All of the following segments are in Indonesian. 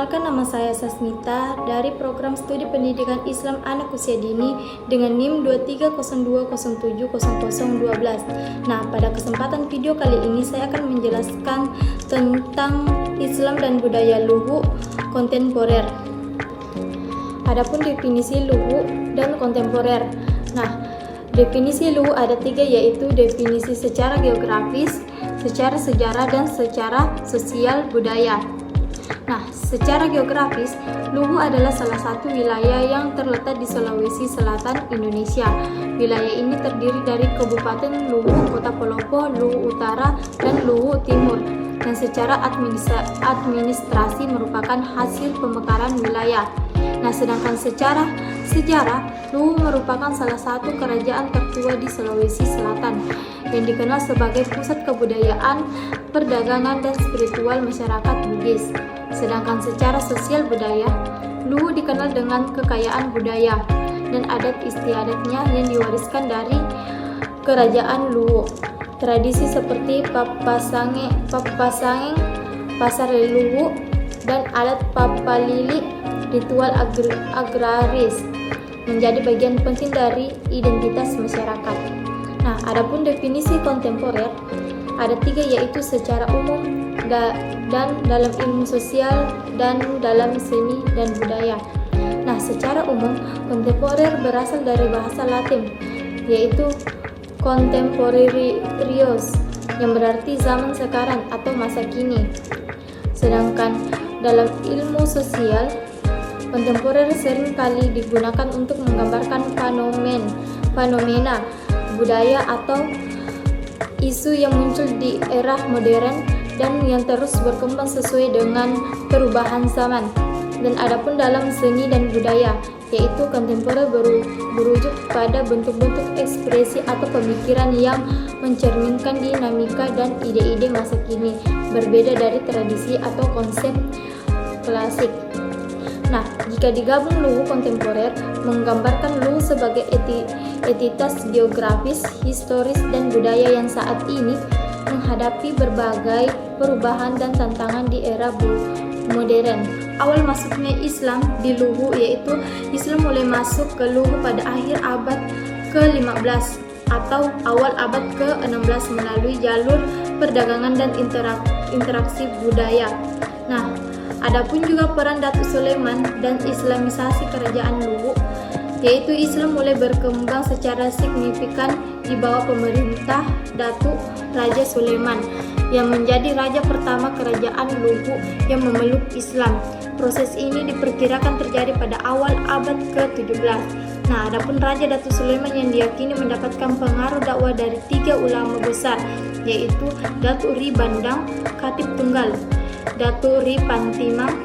Perkenalkan, nama saya Sasmita dari program studi pendidikan Islam anak usia dini dengan NIM 2302070012. Nah, pada kesempatan video kali ini saya akan menjelaskan tentang Islam dan budaya Luwu kontemporer. Adapun definisi Luwu dan kontemporer. Nah, definisi Luwu ada 3, yaitu definisi secara geografis, secara sejarah, dan secara sosial budaya. Nah, secara geografis, Luwu adalah salah satu wilayah yang terletak di Sulawesi Selatan, Indonesia. Wilayah ini terdiri dari Kabupaten Luwu, Kota Palopo, Luwu Utara, dan Luwu Timur, dan secara administrasi merupakan hasil pemekaran wilayah. Nah, sedangkan secara sejarah, Luwu merupakan salah satu kerajaan tertua di Sulawesi Selatan yang dikenal sebagai pusat kebudayaan, perdagangan, dan spiritual masyarakat Bugis. Sedangkan secara sosial budaya, Luwu dikenal dengan kekayaan budaya dan adat istiadatnya yang diwariskan dari kerajaan Luwu. Tradisi seperti papasangeng, pasar Luwu, dan adat papalili, ritual agraris menjadi bagian penting dari identitas masyarakat. Nah, adapun definisi kontemporer ada 3, yaitu secara umum dan dalam ilmu sosial dan dalam seni dan budaya. Nah, secara umum, kontemporer berasal dari bahasa Latin, yaitu contemporaneous, yang berarti zaman sekarang atau masa kini. Sedangkan dalam ilmu sosial, kontemporer sering kali digunakan untuk menggambarkan fenomena budaya atau isu yang muncul di era modern dan yang terus berkembang sesuai dengan perubahan zaman. Dan adapun dalam seni dan budaya, yaitu kontemporer berujuk pada bentuk-bentuk ekspresi atau pemikiran yang mencerminkan dinamika dan ide-ide masa kini, berbeda dari tradisi atau konsep klasik. Nah, jika digabung, Luwu kontemporer menggambarkan Luwu sebagai entitas geografis, historis, dan budaya yang saat ini menghadapi berbagai perubahan dan tantangan di era modern. Awal masuknya Islam di Luwu, yaitu Islam mulai masuk ke Luwu pada akhir abad ke-15 atau awal abad ke-16 melalui jalur perdagangan dan interaksi budaya. Nah, adapun juga peran Datuk Sulaiman dan islamisasi kerajaan Luwu, yaitu Islam mulai berkembang secara signifikan di bawah pemerintah Datuk Raja Sulaiman yang menjadi raja pertama kerajaan Luwu yang memeluk Islam. Proses ini diperkirakan terjadi pada awal abad ke-17. Nah, adapun Raja Datuk Sulaiman yang diyakini mendapatkan pengaruh dakwah dari 3 ulama besar, yaitu Datuk Ri Bandang, Khatib Tunggal, Datuk Ri Pantimang,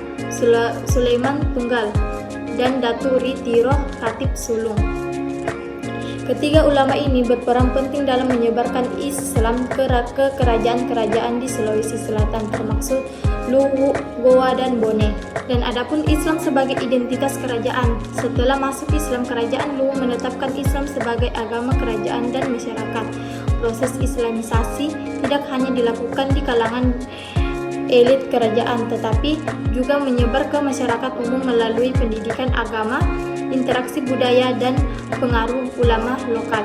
Sulaiman Tunggal, dan Datuk Ri Tiroh, Khatib Sulung. Ketiga ulama ini berperan penting dalam menyebarkan Islam ke kerajaan-kerajaan di Sulawesi Selatan, termasuk Luwu, Goa, dan Bone. Dan adapun Islam sebagai identitas kerajaan, setelah masuk Islam, kerajaan Luwu menetapkan Islam sebagai agama kerajaan dan masyarakat. Proses islamisasi tidak hanya dilakukan di kalangan elit kerajaan, tetapi juga menyebar ke masyarakat umum melalui pendidikan agama, interaksi budaya, dan pengaruh ulama lokal.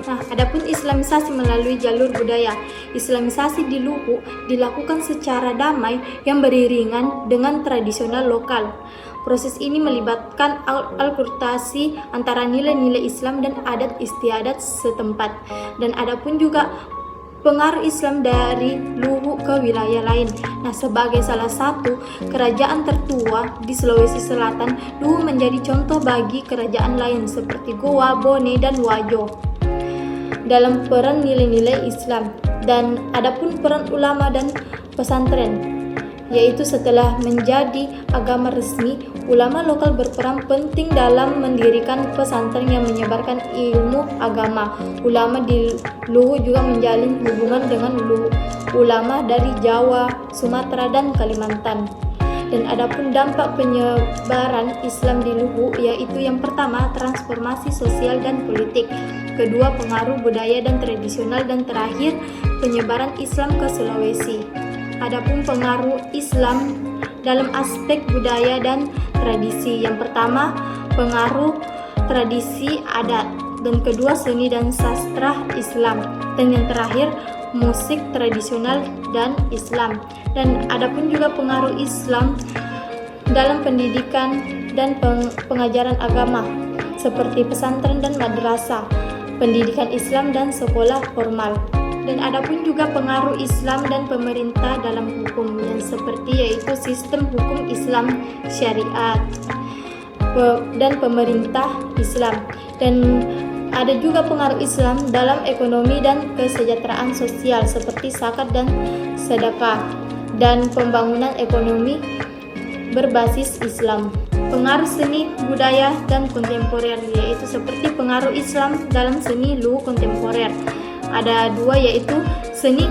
Nah, adapun islamisasi melalui jalur budaya, islamisasi di Luwu dilakukan secara damai yang beriringan dengan tradisional lokal. Proses ini melibatkan alkulturasi antara nilai-nilai Islam dan adat istiadat setempat. Dan adapun juga pengaruh Islam dari Luwu ke wilayah lain. Nah, sebagai salah satu kerajaan tertua di Sulawesi Selatan, Luwu menjadi contoh bagi kerajaan lain seperti Goa, Bone, dan Wajo dalam peran nilai-nilai Islam. Dan adapun peran ulama dan pesantren, yaitu setelah menjadi agama resmi, ulama lokal berperan penting dalam mendirikan pesantren yang menyebarkan ilmu agama. Ulama di Luwu juga menjalin hubungan dengan ulama dari Jawa, Sumatera, dan Kalimantan. Dan adapun dampak penyebaran Islam di Luwu, yaitu yang pertama, transformasi sosial dan politik, kedua, pengaruh budaya dan tradisional, dan terakhir, penyebaran Islam ke Sulawesi. Adapun pengaruh Islam dalam aspek budaya dan tradisi. Yang pertama, pengaruh tradisi adat, dan kedua seni dan sastra Islam, dan yang terakhir musik tradisional dan Islam. Dan adapun juga pengaruh Islam dalam pendidikan dan pengajaran agama seperti pesantren dan madrasah, pendidikan Islam dan sekolah formal. Dan adapun juga pengaruh Islam dan pemerintah dalam hukum yang seperti yaitu sistem hukum Islam syariat dan pemerintah Islam. Dan ada juga pengaruh Islam dalam ekonomi dan kesejahteraan sosial seperti zakat dan sedekah dan pembangunan ekonomi berbasis Islam. Pengaruh seni, budaya, dan kontemporer yaitu seperti pengaruh Islam dalam seni luhu kontemporer. Ada dua yaitu seni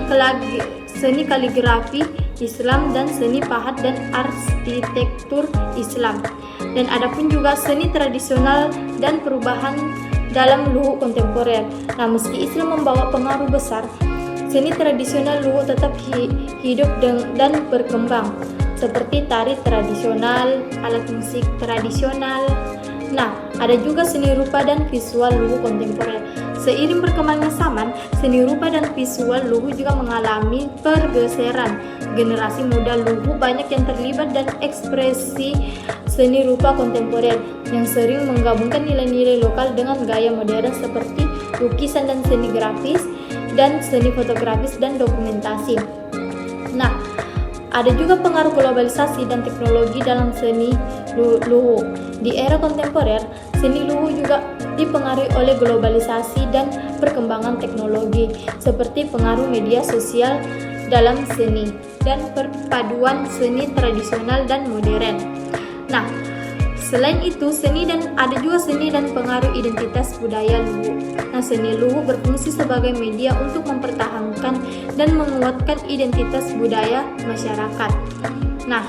kaligrafi Islam dan seni pahat dan arsitektur Islam. Dan adapun juga seni tradisional dan perubahan dalam luhu kontemporer. Nah, meski Islam membawa pengaruh besar, seni tradisional luhu tetap hidup dan berkembang seperti tari tradisional, alat musik tradisional. Nah, ada juga seni rupa dan visual luhu kontemporer. Seiring berkembangnya zaman, seni rupa dan visual luhu juga mengalami pergeseran. Generasi muda luhu banyak yang terlibat dan ekspresi seni rupa kontemporer yang sering menggabungkan nilai-nilai lokal dengan gaya modern seperti lukisan dan seni grafis dan seni fotografis dan dokumentasi. Nah, ada juga pengaruh globalisasi dan teknologi dalam seni luhu. Di era kontemporer, seni luhu juga dipengaruhi oleh globalisasi dan perkembangan teknologi, seperti pengaruh media sosial dalam seni dan perpaduan seni tradisional dan modern. Nah, selain itu, ada juga seni dan pengaruh identitas budaya luhu. Nah, seni luhu berfungsi sebagai media untuk mempertahankan dan menguatkan identitas budaya masyarakat. Nah,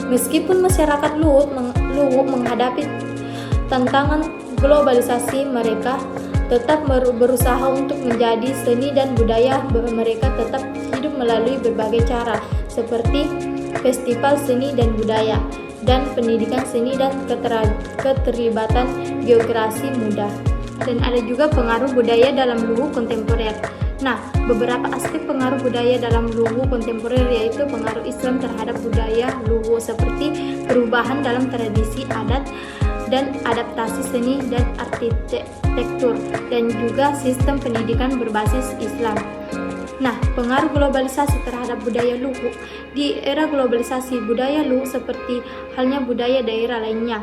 meskipun masyarakat luhu menghadapi tantangan globalisasi, mereka tetap berusaha untuk menjadi seni dan budaya mereka tetap hidup melalui berbagai cara seperti festival seni dan budaya dan pendidikan seni dan keterlibatan geografis muda. Dan ada juga pengaruh budaya dalam luhu kontemporer. Nah, beberapa aspek pengaruh budaya dalam luhu kontemporer yaitu pengaruh Islam terhadap budaya luhu seperti perubahan dalam tradisi adat dan adaptasi seni dan arsitektur, dan juga sistem pendidikan berbasis Islam. Nah, pengaruh globalisasi terhadap budaya luhu. Di era globalisasi, budaya luhu seperti halnya budaya daerah lainnya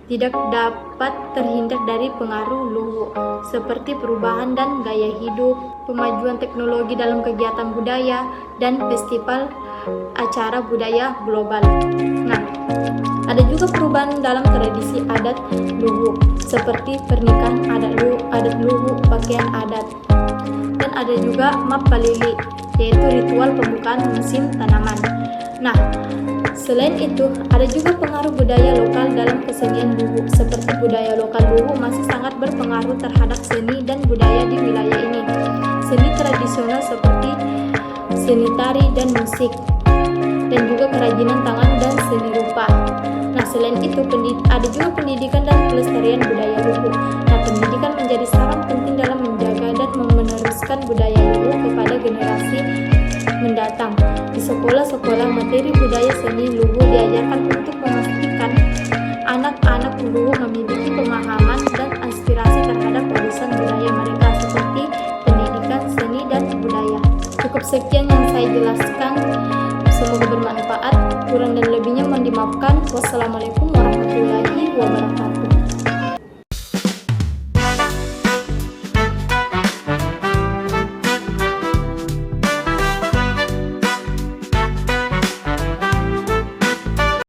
tidak dapat terhindar dari pengaruh luhu, seperti perubahan dan gaya hidup, pemajuan teknologi dalam kegiatan budaya, dan festival acara budaya global. Nah, ada juga perubahan dalam tradisi adat luhu, seperti pernikahan adat luhu, pakaian adat. Dan ada juga mapalili, yaitu ritual pembukaan musim tanaman. Nah, selain itu, ada juga pengaruh budaya lokal dalam kesenian luhu, seperti budaya lokal luhu masih sangat berpengaruh terhadap seni dan budaya di wilayah ini. Seni tradisional seperti seni tari dan musik, dan juga kerajinan tangan dan seni rupa. Nah, selain itu, ada juga pendidikan dan pelestarian budaya luhu. Nah, pendidikan menjadi sangat penting dalam menjaga dan meneruskan budaya luhu kepada generasi mendatang. Di sekolah-sekolah, materi budaya seni luhu diajarkan untuk memastikan anak-anak luhu memiliki pemahaman dan aspirasi terhadap warisan budaya mereka seperti pendidikan seni dan budaya. Cukup sekian yang saya jelaskan. Semoga bermanfaat. Kurang dan lebihnya mohon dimaafkan. Wassalamualaikum warahmatullahi wabarakatuh.